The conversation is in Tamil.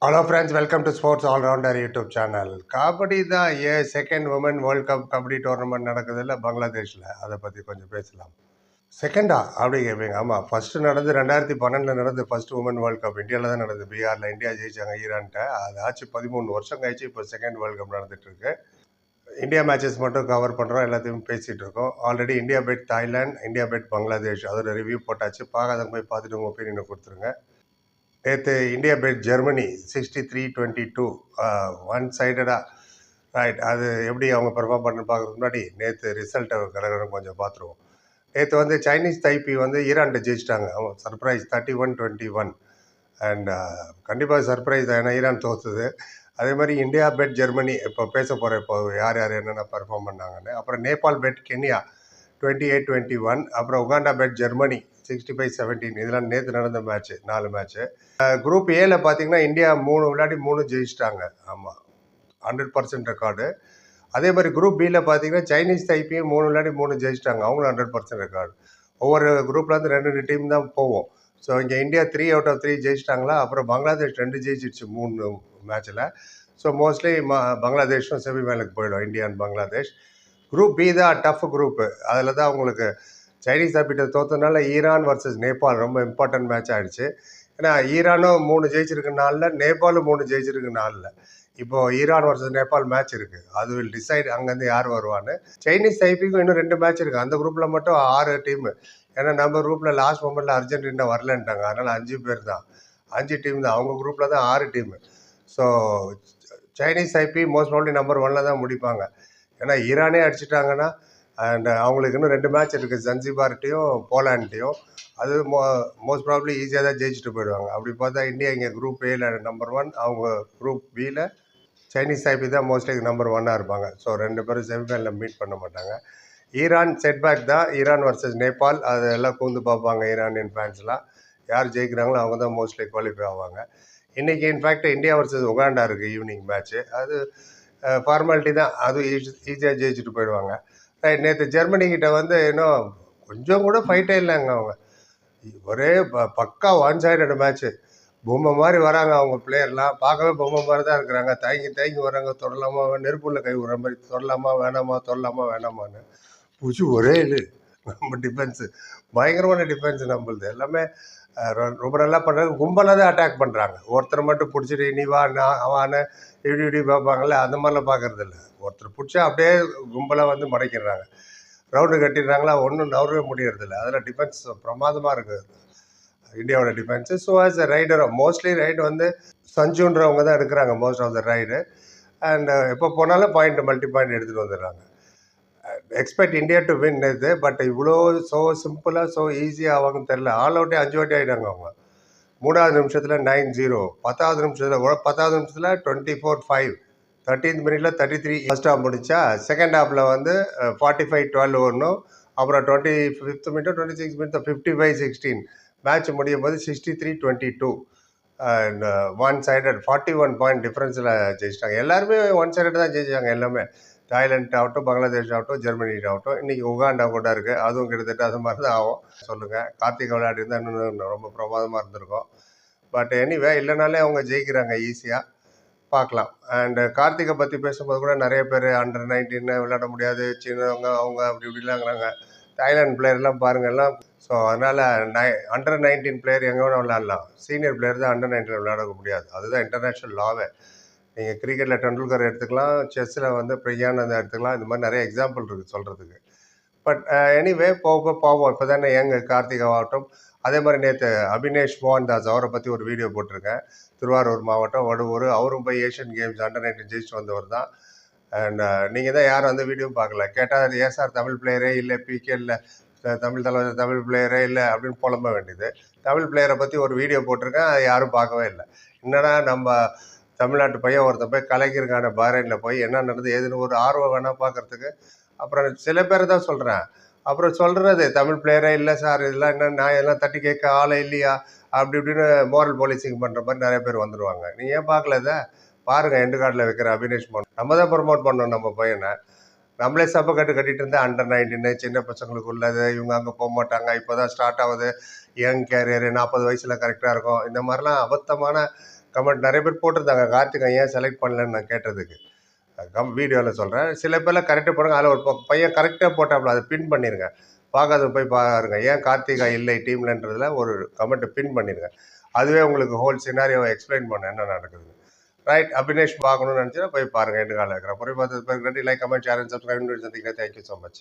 Hello friends, welcome to sports allrounder YouTube channel. Kabaddi தான் second woman world cup kabaddi tournament நடக்குது இல்லை பங்களாதேஷில். அதை பற்றி கொஞ்சம் பேசலாம். செகண்டா அப்படி கேட்பீங்க? ஆமாம், ஃபஸ்ட்டு நடந்து 2012 நடந்து ஃபஸ்ட் உமன் வேர்ல்ட் கப் இந்தியாவில் தான் நடந்தது. பீகாரில் இந்தியா ஜெயிச்சாங்க ஈரான்ட்ட. அது ஆச்சு 13 வருஷம் கழிச்சு இப்போ செகண்ட் வேர்ல்ட் கப் நடந்துட்டுருக்கு. இந்தியா மேட்சஸ் மட்டும் கவர் பண்ணுறோம், எல்லாத்தையும் பேசிகிட்டு இருக்கோம். Already India beat Thailand, India beat Bangladesh, அதோட ரிவ்யூ போட்டாச்சு. பார்க்காதவங்க போய் பார்த்துட்டு உங்கள் ஒப்பீனியனை கொடுத்துருங்க. நேற்று இந்தியா பெட் ஜெர்மனி 63-22 ஒன் சைடடாக ரைட். அது எப்படி அவங்க பெர்ஃபார்ம் பண்ணு பார்க்குறதுக்கு முன்னாடி நேற்று ரிசல்ட்டை கடகடன்னு கொஞ்சம் பார்த்துருவோம். நேற்று வந்து சைனீஸ் தைப்பி வந்து ஈரான்ட்ட ஜெயிச்சிட்டாங்க. சர்ப்ரைஸ் 31-21. அண்ட் கண்டிப்பாக சர்ப்ரைஸ் தான், ஏன்னா ஈரான் தோற்றுது. அதே மாதிரி இந்தியா பெட் ஜெர்மனி இப்போ பேச போகிற இப்போ யார் யார் என்னென்ன பெர்ஃபார்ம் பண்ணாங்கன்னு. அப்புறம் நேபாள் பெட் கென்யா 28-21. அப்புறம் உகாண்டா பெட் ஜெர்மனி 65-17. இதெல்லாம் நேற்று நடந்த மேட்ச்சு, 4 மேட்ச்சு. குரூப் ஏல பார்த்தீங்கன்னா இந்தியா 3 விளையாடி 3 ஜெயிச்சிட்டாங்க. ஆமாம், 100% ரெக்கார்டு. அதே மாதிரி குரூப் பியில் பார்த்தீங்கன்னா சைனீஸ் தைப்பியும் 3 விளையாடி 3 ஜெயிச்சிட்டாங்க. அவங்களும் 100% ரெக்கார்டு. ஒவ்வொரு குரூப்லேருந்து 2 டீம் தான் போவோம். ஸோ இங்கே இந்தியா 3 அவுட் ஆஃப் 3 ஜெயிச்சிட்டாங்களா. அப்புறம் பங்களாதேஷ் 2 ஜெயிச்சிடுச்சு 3 மேட்ச்சில். ஸோ மோஸ்ட்லி பங்களாதேஷும் செமிஃபைனலுக்கு போயிடும், India and Bangladesh. Group B தான் டஃப் குரூப்பு. அதில் தான் உங்களுக்கு சைனீஸ் தைப்பிட்ட தோற்றதுனால ஈரான் வர்சஸ் நேபாள் ரொம்ப இம்பார்ட்டன்ட் மேட்ச் ஆகிடுச்சு. ஏன்னா ஈரானும் 3 ஜெயிச்சிருக்கு நாளில், நேபாளும் 3 ஜெயிச்சிருக்கு நாளில். இப்போ ஈரான் வர்சஸ் நேபாள் மேட்ச் இருக்குது. அது வில் டிசைட் அங்கேருந்து யார் வருவான்னு. சைனீஸ் தைப்பிக்கும் இன்னும் 2 மேட்ச் இருக்குது. அந்த குரூப்பில் மட்டும் 6 டீமு. ஏன்னா நம்ம குரூப்பில் லாஸ்ட் மொமெண்ட்டில் அர்ஜென்டினா வரலன்ட்டாங்க. அதனால் 5 பேர் தான், 5 டீம் தான். அவங்க குரூப்பில் தான் 6 team. So Chinese Taipei most probably number 1 தான் முடிப்பாங்க. ஏன்னா ஈரானே அடிச்சிட்டாங்கன்னா, அண்ட் அவங்களுக்கு இன்னும் 2 மேட்ச் இருக்குது, ஜன்சிபார்ட்டையும் போலாண்ட்டையும். அது மோஸ்ட் ப்ராபப்ளி ஈஸியாக தான் ஜெயிச்சுட்டு போயிடுவாங்க. அப்படி பார்த்தா இந்தியா இங்கே குரூப் ஏல நம்பர் 1, அவங்க குரூப் பியில் சைனீஸ் தைப்பி தான் மோஸ்ட்லி நம்பர் 1 இருப்பாங்க. ஸோ 2 பேரும் செமிஃபைனலில் மீட் பண்ண மாட்டாங்க. ஈரான் செட்பேக் தான். ஈரான் வர்சஸ் நேபாள், அது எல்லாம் கூந்து பார்ப்பாங்க ஈரானியன் ஃபேன்ஸ்லாம். யார் ஜெயிக்கிறாங்களோ அவங்க தான் மோஸ்ட்லி குவாலிஃபை ஆவாங்க. இன்றைக்கி இன்ஃபேக்ட் இந்தியா வர்சஸ் உகாண்டா இருக்குது ஈவினிங் மேட்ச்சு. அது ஃபார்மாலிட்டி தான், அதுவும் ஈஸியாக ஜெயிச்சுட்டு போயிடுவாங்க. ரைட். நேற்று ஜெர்மனிக்கிட்ட வந்து இன்னும் கொஞ்சம் கூட ஃபைட்டே இல்லைங்க. அவங்க ஒரே பக்கா ஒன் சைடட் மேட்ச்சு. பொம்மை மாதிரி வராங்க அவங்க பிளேயர்லாம். பார்க்கவே பொம்மை மாதிரி தான் இருக்கிறாங்க. தயங்கி தயங்கி வராங்க. தொடலாமா, நெருப்புள்ள கை விடுற மாதிரி, தொடலாமா வேணாமா, தொடலாமா வேணாமான்னு பூச்சி ஒரே இது. நம்ம டிஃபென்ஸு பயங்கரமான டிஃபென்ஸு நம்மளுது. எல்லாமே ரொம்ப நல்லா பண்ணுறாங்க. கும்பலாக தான் அட்டாக் பண்ணுறாங்க. ஒருத்தர் மட்டும் பிடிச்சிட்டு நீ வா நான் வான்னு இப்படி பார்ப்பாங்கள்ல, அந்த மாதிரிலாம் பார்க்குறது இல்லை. ஒருத்தர் பிடிச்சா அப்படியே கும்பலாக வந்து மடக்கிடுறாங்க. ரவுண்டு கட்டிடுறாங்களா, ஒன்றும் நவரவே முடியறதில்ல. அதில் டிஃபென்ஸ் பிரமாதமாக இருக்குது இந்தியாவோட defence. So as a raider, mostly raid வந்து சஞ்சுன்றவங்க தான் எடுக்கிறாங்க most of the raid. And எப்போ போனாலும் மல்டி பாயிண்ட் எடுத்துகிட்டு வந்துடுறாங்க. எக்ஸ்பெக்ட் இந்தியா டு வின் இது. பட் இவ்வளோ ஸோ சிம்பிளாக ஸோ ஈஸியாக ஆவாங்கன்னு தெரில. ஆல் அவுட்டே 5 வாட்டி ஆகிட்டாங்க அவங்க. 3வது நிமிஷத்தில் 9-0, 10வது நிமிஷத்தில் 24-5, 13th மினிட்ல 33. ஃபர்ஸ்ட் ஹாஃப் முடிச்சா செகண்ட் ஹாஃபில் வந்து 45-12 வரணும். அப்புறம் 25th மினிட் 26 மினிட் 55-16 மேட்ச் முடியும் போது 63-22 அண்ட் ஒன் சைடட் 41 பாயிண்ட் டிஃப்ரென்ஸில் ஜெயிச்சிட்டாங்க. எல்லாருமே ஒன் சைடட் தான் ஜெயிச்சாங்க. எல்லாமே தாய்லாண்ட் ஆகட்டும், பங்களாதேஷ் ஆகட்டும், ஜெர்மனி ஆகட்டும். இன்றைக்கி உகாண்டா கூட இருக்குது, அதுவும் கிட்டத்தட்ட அது மாதிரி தான் ஆகும். சொல்லுங்கள், கார்த்திக் விளையாடி இருந்தால் இன்னும் ரொம்ப பிரமாதமாக இருந்திருக்கும். பட் எனிவே இல்லைனாலே அவங்க ஜெயிக்கிறாங்க ஈஸியாக. பார்க்கலாம். அண்டு கார்த்திகை பற்றி பேசும்போது கூட நிறைய பேர் அண்டர் 19 விளையாட முடியாது, சின்னவங்க அவங்க அப்படி இப்படிலாங்கிறாங்க. தாய்லாந்து பிளேயர்லாம் பாருங்கள் எல்லாம். ஸோ அதனால் அண்டர் 19 பிளேயர் எங்கே வேணால் விளையாடலாம். சீனியர் பிளேயர் தான் அண்டர் 19 விளையாட முடியாது. அதுதான் இன்டர்நேஷ்னல் லாவே. நீங்கள் கிரிக்கெட்டில் டெண்டுல்கர் எடுத்துக்கலாம், செஸ்ஸில் வந்து பிரக்யானந்தா எடுத்துக்கலாம். இந்த மாதிரி நிறைய எக்ஸாம்பிள் இருக்குது சொல்கிறதுக்கு. பட் எனிவே போக போவோம். இப்போ தானே கார்த்திகா ஆகட்டும். அதே மாதிரி நேற்று அபினேஷ் மோகன்தாஸ், அவரை பற்றி ஒரு வீடியோ போட்டிருக்கேன். திருவாரூர் மாவட்டம் வடுவூர். அவரும் போய் ஏஷியன் கேம்ஸ் அண்டர் 19 ஜெயிச்சுட்டு வந்தவர் தான். அண்ட் நீங்கள் தான் யாரும் அந்த வீடியோ பார்க்கல. கேட்டால் ஏன் சார் தமிழ் பிளேயரே இல்லை, பிகே இல்லை, தமிழ் தலைவர் தமிழ் பிளேயரே இல்லை அப்படின்னு புலம்ப வேண்டியது. தமிழ் பிளேயரை பற்றி ஒரு வீடியோ போட்டிருக்கேன், அதை யாரும் பார்க்கவே இல்லை. என்னடா நம்ம தமிழ்நாட்டு பையன் ஒருத்தன் போய் கலைஞருக்கான பஹ்ரைனில் போய் என்ன நடந்தது ஏதுன்னு ஒரு ஆர்வம் வேணால் பார்க்குறதுக்கு. அப்புறம் சில பேர் தான் சொல்கிறேன். அப்புறம் சொல்கிறது தமிழ் பிளேயரே இல்லை சார், இதெல்லாம் என்ன நான் எல்லாம் தட்டி கேட்க ஆளை இல்லையா அப்படி இப்படின்னு மோரல் பாலிசிங் பண்ணுற மாதிரி நிறைய பேர் வந்துடுவாங்க. நீங்கள் ஏன் பார்க்கல இதை பாருங்கள். எண்டு கார்டில் வைக்கிற அபினேஷ் மோகன் நம்ம தான் ப்ரமோட் பண்ணோம் நம்ம பையனை. நம்மளே சப்பை கட்டிட்டு இருந்தால் அண்டர் 19 சின்ன பசங்களுக்கு உள்ளது, இவங்க அங்கே போக மாட்டாங்க, இப்போ தான் ஸ்டார்ட் ஆகுது யங் கேரியர், 40 வயசில் கரெக்டாக இருக்கும், இந்த மாதிரிலாம் அபத்தமான கமெண்ட் நிறைய பேர் போட்டிருந்தாங்க, கார்த்திகை ஏன் செலக்ட் பண்ணலன்னு நான் கேட்டதுக்கு. வீடியோவில் சொல்கிறேன். சில பேர்லாம் கரெக்டாக போடுங்க. அதில் ஒரு பையன் கரெக்டாக போட்டாப்புல, அதை பின் பண்ணிடுங்க. பார்க்காத போய் பாருங்க, ஏன் கார்த்திகா இல்லை டீம்லன்றதுல ஒரு கமெண்ட்டை பின் பண்ணிடுங்க. அதுவே உங்களுக்கு ஹோல் சினாரியோவை எக்ஸ்பிளைன் பண்ண என்ன நடக்குது. ரைட், அபினேஷ் பார்க்கணும்னு நினச்சினா போய் பாருங்கள். எண்டு காலம் இருக்கிற முறை பார்த்தது நன்றி. Like, comment, share and subscribe. Thank you so much.